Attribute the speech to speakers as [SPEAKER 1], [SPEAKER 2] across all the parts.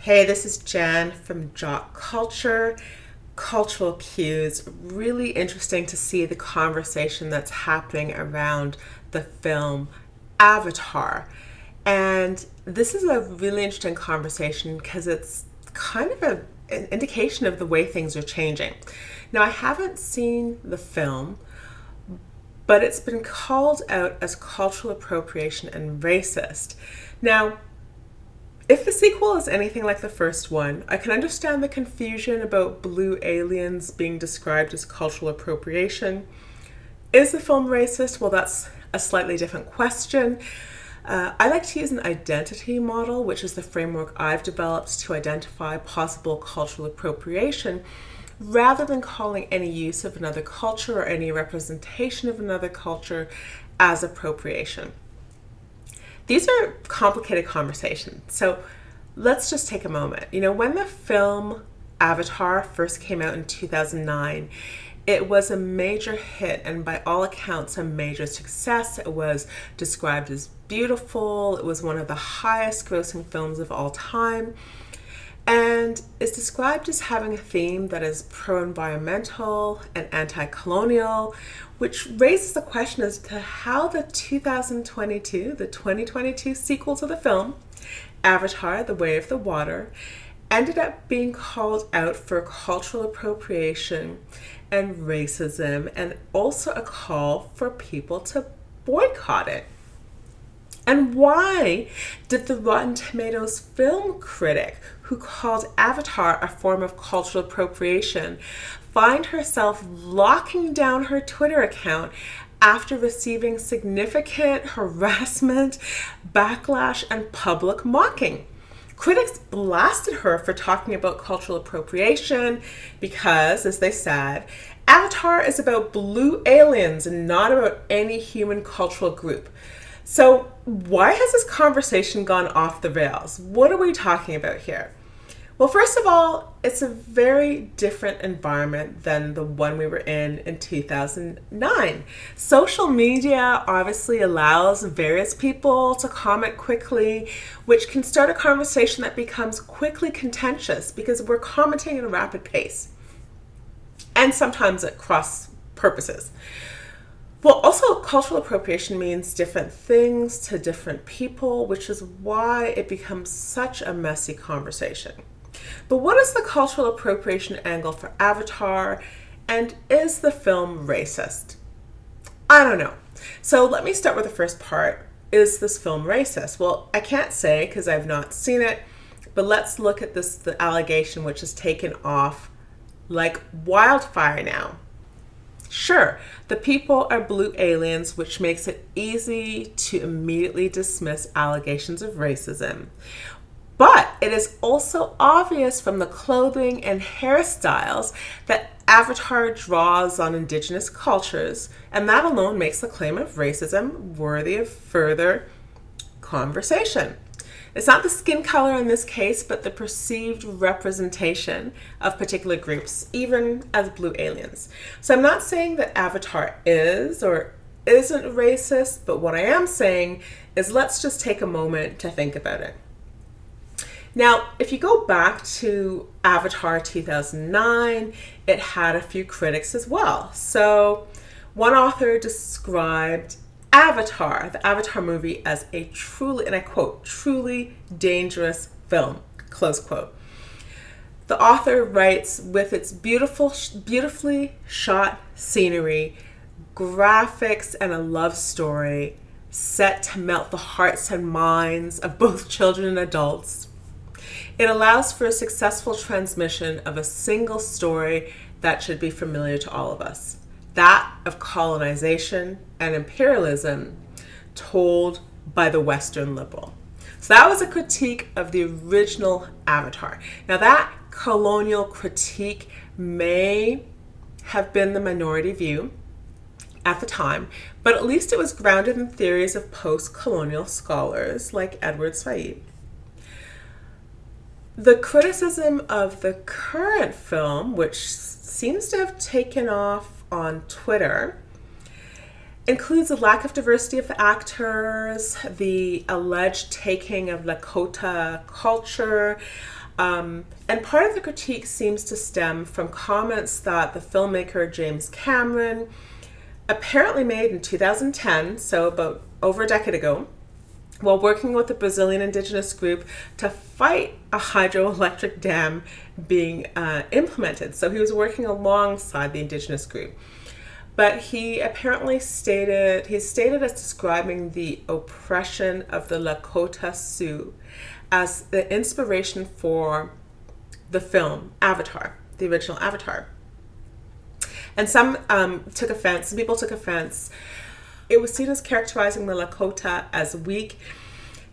[SPEAKER 1] Hey, this is Jen from Jotkulture. Cultural cues. Really interesting to see the conversation that's happening around the film Avatar. And this is a really interesting conversation because it's kind of an indication of the way things are changing. Now, I haven't seen the film, but it's been called out as cultural appropriation and racist. Now, if the sequel is anything like the first one, I can understand the confusion about blue aliens being described as cultural appropriation. Is the film racist? Well, that's a slightly different question. I like to use an identity model, which is the framework I've developed to identify possible cultural appropriation, rather than calling any use of another culture or any representation of another culture as appropriation. These are complicated conversations. So let's just take a moment. When the film Avatar first came out in 2009, it was a major hit and by all accounts a major success. It was described as beautiful. It was one of the highest grossing films of all time. And is described as having a theme that is pro-environmental and anti-colonial, which raises the question as to how the 2022 sequel to the film, Avatar: The Way of the Water, ended up being called out for cultural appropriation and racism, and also a call for people to boycott it. And why did the Rotten Tomatoes film critic, who called Avatar a form of cultural appropriation, find herself locking down her Twitter account after receiving significant harassment, backlash, and public mocking? Critics blasted her for talking about cultural appropriation because, as they said, Avatar is about blue aliens and not about any human cultural group. So why has this conversation gone off the rails? What are we talking about here? Well, first of all, it's a very different environment than the one we were in 2009. Social media obviously allows various people to comment quickly, which can start a conversation that becomes quickly contentious because we're commenting at a rapid pace and sometimes at cross purposes. Well, also, cultural appropriation means different things to different people, which is why it becomes such a messy conversation. But what is the cultural appropriation angle for Avatar, and is the film racist? I don't know. So let me start with the first part. Is this film racist? Well, I can't say because I've not seen it, but let's look at the allegation which is taken off like wildfire now. Sure, the people are blue aliens, which makes it easy to immediately dismiss allegations of racism. But it is also obvious from the clothing and hairstyles that Avatar draws on indigenous cultures, and that alone makes the claim of racism worthy of further conversation. It's not the skin color in this case, but the perceived representation of particular groups, even as blue aliens. So I'm not saying that Avatar is or isn't racist, but what I am saying is let's just take a moment to think about it. Now, if you go back to Avatar 2009, it had a few critics as well. So one author described Avatar, the Avatar movie, as a truly, and I quote, truly dangerous film, close quote. The author writes, with its beautifully shot scenery, graphics, and a love story set to melt the hearts and minds of both children and adults, it allows for a successful transmission of a single story that should be familiar to all of us. That of colonization and imperialism told by the Western liberal. So that was a critique of the original Avatar. Now that colonial critique may have been the minority view at the time, but at least it was grounded in theories of post-colonial scholars like Edward Said. The criticism of the current film, which seems to have taken off on Twitter, includes a lack of diversity of the actors, the alleged taking of Lakota culture, And part of the critique seems to stem from comments that the filmmaker James Cameron apparently made in 2010, so about over a decade ago, while working with the Brazilian indigenous group to fight a hydroelectric dam being implemented. So he was working alongside the indigenous group. But he apparently stated as describing the oppression of the Lakota Sioux as the inspiration for the film Avatar, the original Avatar. And some people took offense. It was seen as characterizing the Lakota as weak,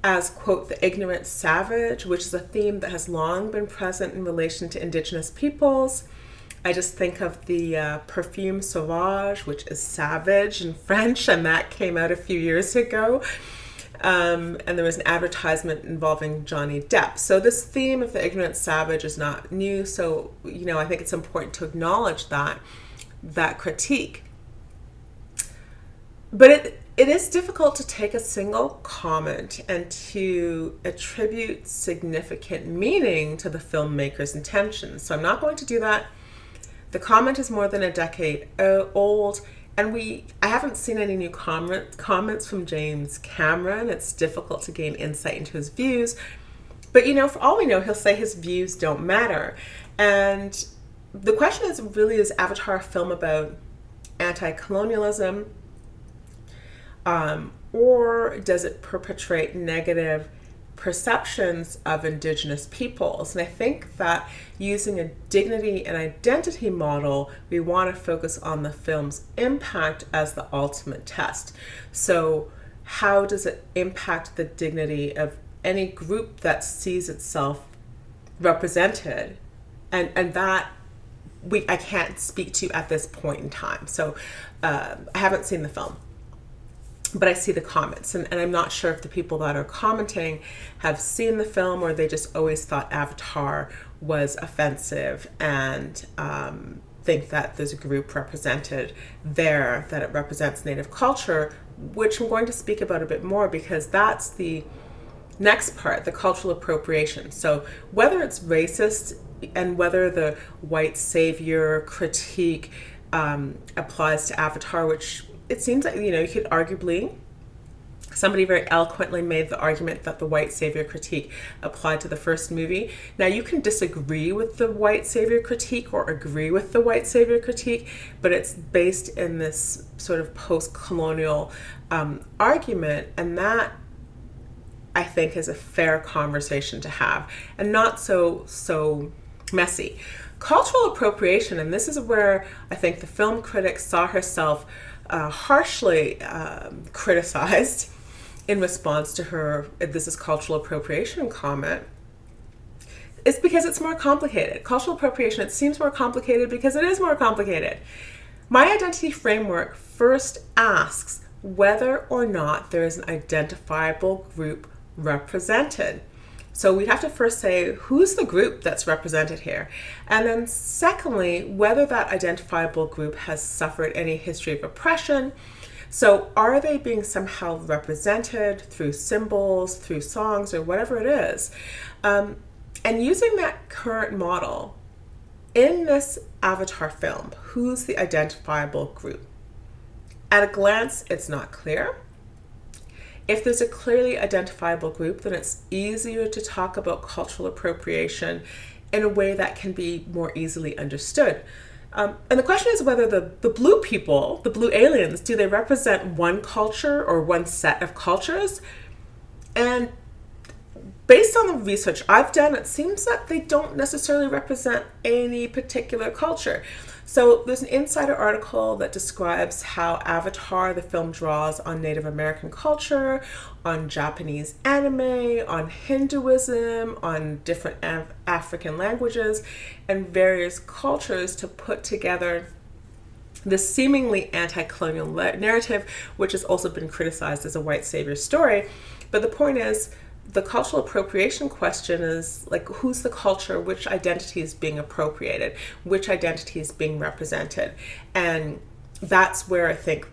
[SPEAKER 1] as, quote, the ignorant savage, which is a theme that has long been present in relation to indigenous peoples. I just think of the perfume sauvage, which is savage in French, and that came out a few years ago. And there was an advertisement involving Johnny Depp. So this theme of the ignorant savage is not new. So, I think it's important to acknowledge that critique. But it is difficult to take a single comment and to attribute significant meaning to the filmmaker's intentions. So I'm not going to do that. The comment is more than a decade old, and I haven't seen any new comments from James Cameron. It's difficult to gain insight into his views. But, for all we know, he'll say his views don't matter. And the question is Avatar a film about anti-colonialism? Or does it perpetrate negative perceptions of indigenous peoples? And I think that using a dignity and identity model, we want to focus on the film's impact as the ultimate test. So how does it impact the dignity of any group that sees itself represented? And that I can't speak to at this point in time. So I haven't seen the film, but I see the comments, and I'm not sure if the people that are commenting have seen the film or they just always thought Avatar was offensive and think that there's a group represented there, that it represents Native culture, which I'm going to speak about a bit more because that's the next part, the cultural appropriation. So whether it's racist and whether the white savior critique applies to Avatar, which it seems like, you could arguably, somebody very eloquently made the argument that the white savior critique applied to the first movie. Now, you can disagree with the white savior critique or agree with the white savior critique, but it's based in this sort of post-colonial argument, and that, I think, is a fair conversation to have and not so messy. Cultural appropriation, and this is where I think the film critic saw herself harshly criticized in response to her "this is cultural appropriation" comment, is because it's more complicated. Cultural appropriation, it seems more complicated because it is more complicated. My identity framework first asks whether or not there is an identifiable group represented. So we'd have to first say, who's the group that's represented here? And then secondly, whether that identifiable group has suffered any history of oppression. So are they being somehow represented through symbols, through songs, or whatever it is? And using that current model, in this Avatar film, who's the identifiable group? At a glance, it's not clear. If there's a clearly identifiable group, then it's easier to talk about cultural appropriation in a way that can be more easily understood. And the question is whether the blue people, the blue aliens, do they represent one culture or one set of cultures? And based on the research I've done, it seems that they don't necessarily represent any particular culture. So there's an Insider article that describes how Avatar, the film, draws on Native American culture, on Japanese anime, on Hinduism, on different African languages, and various cultures to put together this seemingly anti-colonial narrative, which has also been criticized as a white savior story. But the point is, the cultural appropriation question is like, who's the culture, which identity is being appropriated, which identity is being represented? And that's where I think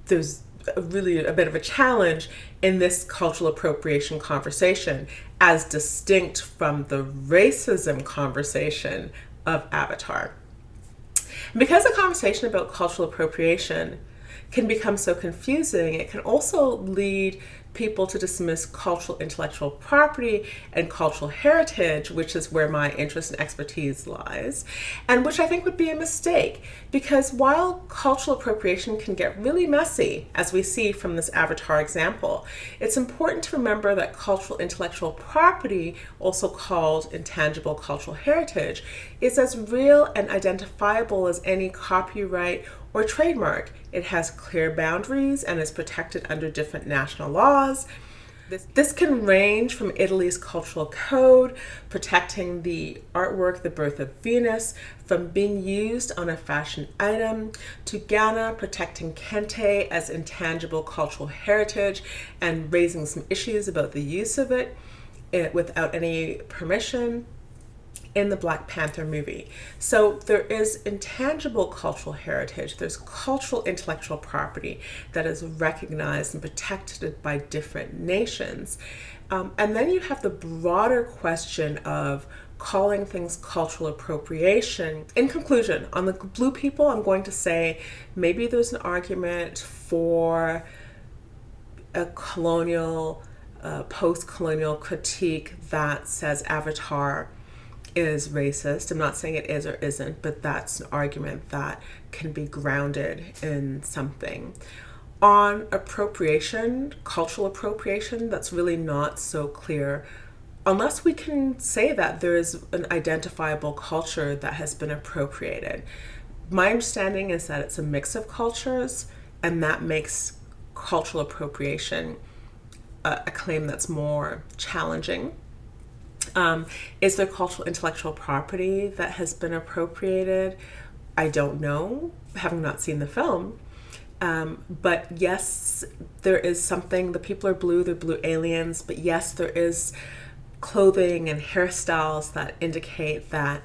[SPEAKER 1] there's really a bit of a challenge in this cultural appropriation conversation, as distinct from the racism conversation of Avatar. And because the conversation about cultural appropriation can become so confusing, it can also lead people to dismiss cultural intellectual property and cultural heritage, which is where my interest and expertise lies, and which I think would be a mistake, because while cultural appropriation can get really messy, as we see from this Avatar example, it's important to remember that cultural intellectual property, also called intangible cultural heritage, is as real and identifiable as any copyright or trademark. It has clear boundaries and is protected under different national laws. This can range from Italy's cultural code, protecting the artwork The Birth of Venus from being used on a fashion item, to Ghana protecting kente as intangible cultural heritage and raising some issues about the use of it without any permission in the Black Panther movie. So there is intangible cultural heritage, there's cultural intellectual property that is recognized and protected by different nations. And then you have the broader question of calling things cultural appropriation. In conclusion, on the blue people, I'm going to say maybe there's an argument for a colonial, post-colonial critique that says Avatar is racist. I'm not saying it is or isn't, but that's an argument that can be grounded in something. On appropriation, cultural appropriation, that's really not so clear unless we can say that there is an identifiable culture that has been appropriated. My understanding is that it's a mix of cultures, and that makes cultural appropriation a claim that's more challenging. Is there cultural intellectual property that has been appropriated? I don't know, having not seen the film. But yes, there is something, the people are blue, they're blue aliens, but yes, there is clothing and hairstyles that indicate that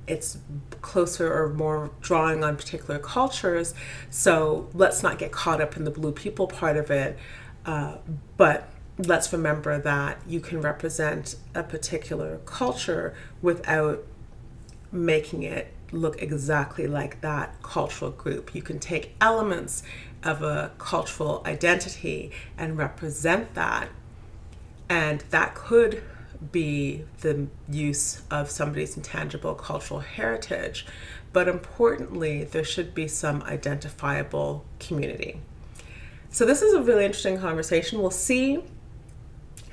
[SPEAKER 1] it's closer or more drawing on particular cultures. So let's not get caught up in the blue people part of it, but let's remember that you can represent a particular culture without making it look exactly like that cultural group. You can take elements of a cultural identity and represent that, and that could be the use of somebody's intangible cultural heritage. But importantly, there should be some identifiable community. So this is a really interesting conversation. We'll see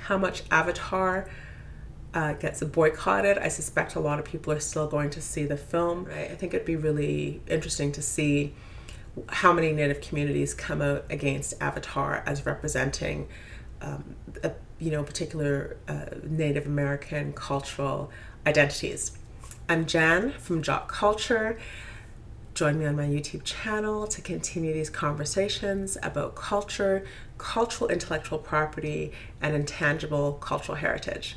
[SPEAKER 1] how much Avatar gets boycotted. I suspect a lot of people are still going to see the film. I think it'd be really interesting to see how many Native communities come out against Avatar as representing particular Native American cultural identities. I'm Jan from Jotkulture. Join me on my YouTube channel to continue these conversations about culture, cultural intellectual property, and intangible cultural heritage.